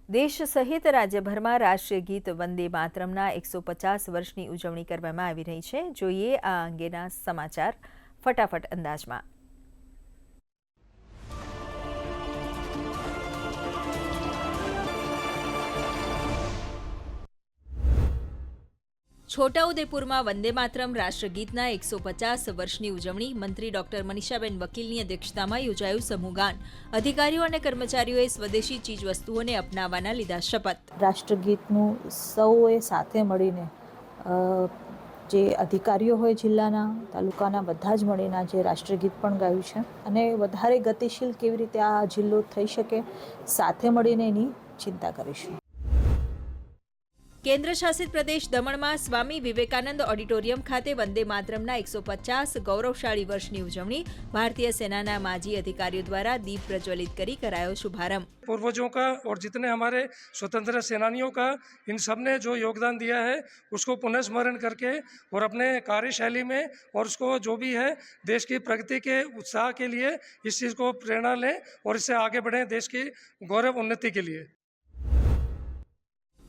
દેશ સહિત રાજ્યભરમાં રાષ્ટ્રીય ગીત વંદે માતરમના 150 વર્ષની ઉજવણી કરવામાં આવી રહી છે। જોઈએ આ અંગેના સમાચાર ફટાફટ અંદાજમાં। છોટાઉદેપુરમાં વંદે માતરમ રાષ્ટ્રગીતના 150 વર્ષની ઉજવણી મંત્રી ડોક્ટર મનીષાબેન વકીલની અધ્યક્ષતામાં યોજાયું સમૂહગાન। અધિકારીઓ અને કર્મચારીઓએ સ્વદેશી ચીજવસ્તુઓને અપનાવવાના લીધા શપથ। રાષ્ટ્રગીતનું સૌએ સાથે મળીને જે અધિકારીઓ હોય જિલ્લાના તાલુકાના બધા જ મળીને જે રાષ્ટ્રગીત પણ ગાયું છે અને વધારે ગતિશીલ કેવી રીતે આ જિલ્લો થઈ શકે સાથે મળીને એની ચિંતા કરીશું। કેન્દ્ર શાસિત પ્રદેશ દમણમાં સ્વામી વિવેકાનંદ ઓડિટોરિયમ ખાતે વંદે માતરમના 150 ગૌરવશાળી વર્ષની ઉજવણી भारतीय सेना माजी अधिकारियों द्वारा दीप प्रज्वलित કરી करायो शुभारंभ। पूर्वजों का और जितने हमारे स्वतंत्र सेनानियों का इन सब ने जो योगदान दिया है उसको पुनः स्मरण करके और अपने कार्यशैली में और उसको जो भी है देश की प्रगति के उत्साह के लिए इस चीज़ को प्रेरणा लें और इससे आगे बढ़ें देश की गौरव उन्नति के लिए।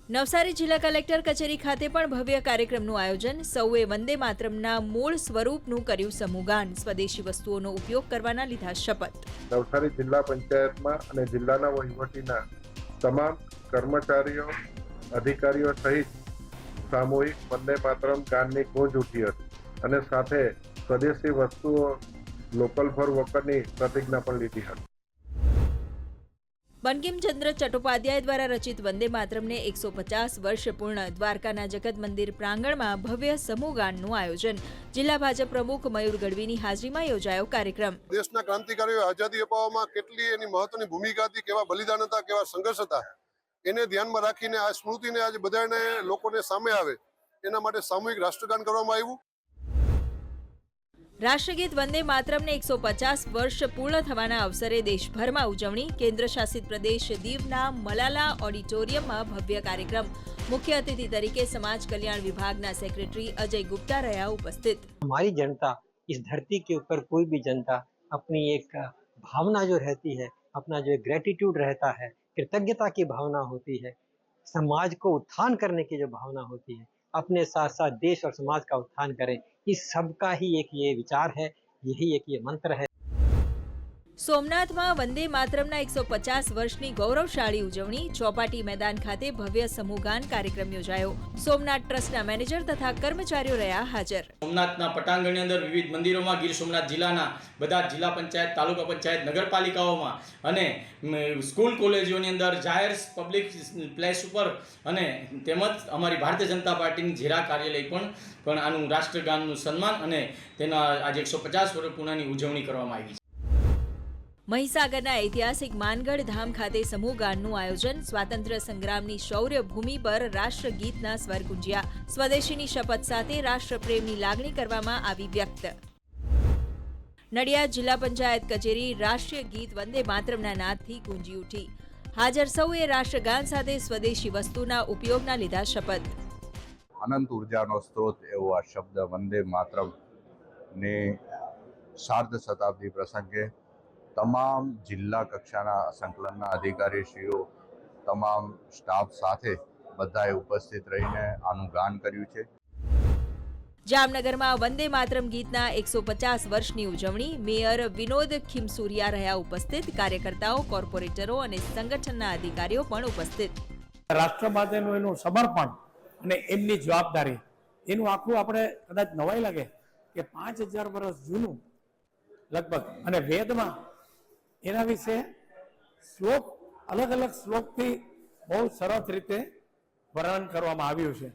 નવસારી જિલ્લા કલેક્ટર કચેરી ખાતે પણ ભવ્ય કાર્યક્રમનું આયોજન। સૌએ વંદે માતરમના મૂળ સ્વરૂપનું કર્યું સમૂહગાન। સ્વદેશી વસ્તુઓનો ઉપયોગ કરવાના લીધા શપથ। નવસારી જિલ્લા પંચાયતમાં અને જિલ્લાના વહીવટીના તમામ કર્મચારીઓ અધિકારીઓ સહિત સામૂહિક વંદે માતરમ ગાનની ગૂંજ ઉઠી હતી અને સાથે સ્વદેશી વસ્તુઓ લોકલ ફોર વોકલની પ્રતિજ્ઞા પણ લીધી હતી। બંકિમચંદ્ર ચટ્ટોપાધ્યાય દ્વારા રચિત વંદે માતરમને 150 વર્ષ પૂર્ણ। દ્વારકાના જગત મંદિર પ્રાંગણમાં ભવ્ય સમૂહગાનનું આયોજન। જિલ્લા ભાજપ પ્રમુખ મયુર ગઢવીની હાજરીમાં યોજાયો કાર્યક્રમ। દેશના ક્રાંતિકારીઓ આઝાદી અપાવવામાં કેટલી એની મહત્વની ભૂમિકા હતી, કેવા બલિદાન હતા, કેવા સંઘર્ષ હતા, એને ધ્યાનમાં રાખીને આ સ્મૃતિને આજે બધાને લોકોને સામે આવે એના માટે સામૂહિક રાષ્ટ્રગાન કરવામાં આવ્યું। રાષ્ટ્રગીત વંદે માતરમને 150 વર્ષ પૂર્ણ થવાના અવસરે દેશભરમાં ઉજવણી। કેન્દ્ર શાસિત પ્રદેશ દીવના મલાલા ઓડિટોરિયમમાં ભવ્ય કાર્યક્રમ। मुख्य अतिथि तरीके समाज कल्याण विभागना सेक्रेटरी अजय गुप्ता रहा उपस्थित। हमारी जनता, इस धरती के ऊपर कोई भी जनता अपनी एक भावना जो रहती है, अपना जो ग्रेटिट्यूड रहता है, कृतज्ञता की भावना होती है, समाज को उत्थान करने की जो भावना होती है, अपने साथ साथ देश और समाज का उत्थान करें, इस सब का ही एक ये विचार है, यही एक ये मंत्र है। સોમનાથમાં વંદે માતરમના 150 વર્ષની ગૌરવશાળી ઉજવણી। ચોપાટી મેદાન ખાતે ભવ્ય સમૂહગાન કાર્યક્રમ યોજાયો। સોમનાથ ટ્રસ્ટના મેનેજર તથા કર્મચારીઓ રહ્યા હાજર। સોમનાથના પટાંગણની અંદર વિવિધ મંદિરોમાં ગીર સોમનાથ જિલ્લાના બધા જિલ્લા પંચાયત, તાલુકા પંચાયત, નગરપાલિકાઓમાં અને સ્કૂલ કોલેજોની અંદર જાહેર પબ્લિક પ્લેસ ઉપર અને તેમજ અમારી ભારતીય જનતા પાર્ટીની જીરા કાર્યાલય પણ આનું રાષ્ટ્રગાનનું સન્માન અને તેના આજે 150 વર્ષ પૂર્ણની ઉજવણી કરવામાં આવી છે। મહીસાગરના ઐતિહાસિક માનગઢ ધામ ખાતે સમૂહગાનનું આયોજન। સ્વાતંત્ર્ય સંગ્રામની શૌર્ય ભૂમિ પર રાષ્ટ્રગીતના સ્વર ગુંજ્યા। સ્વદેશીની શપથ સાથે રાષ્ટ્રપ્રેમની લાગણી કરવામાં આવી વ્યક્ત। નડિયાદ જિલ્લા પંચાયત કચેરી રાષ્ટ્રીય ગીત વંદે માતરમના નાદથી ગુંજી ઉઠી। હાજર સૌએ રાષ્ટ્રગાન સાથે સ્વદેશી વસ્તુના ઉપયોગના લીધા શપથ। અનંત ઉર્જાનો સ્ત્રોત એવો આ શબ્દ વંદે માતરમને સાર્ધ શતાબ્દી પ્રસંગે તમામ જિલ્લા કક્ષાના સંકલનના અધિકારીશ્રીઓ તમામ સ્ટાફ સાથે બધાએ ઉપસ્થિત રહીને આનું ગાન કર્યું છે। જામનગરમાં વંદે માતરમ ગીતના 150 વર્ષની ઉજવણી। મેયર વિનોદ ખીમસુરિયા રહ્યા ઉપસ્થિત। કાર્યકર્તાઓ, કોર્પોરેટરો અને સંગઠનના અધિકારીઓ પણ ઉપસ્થિત। રાષ્ટ્ર માટેનું એનું સમર્પણ અને એમની જવાબદારી એનું આખું આપણે કદાચ નવાઈ લાગે કે 5000 વર્ષ જૂનું લગભગ અને વેદમાં એના વિશે શ્લોક અલગ અલગ શ્લોકથી બહુ સરસ રીતે વર્ણન કરવામાં આવ્યું છે।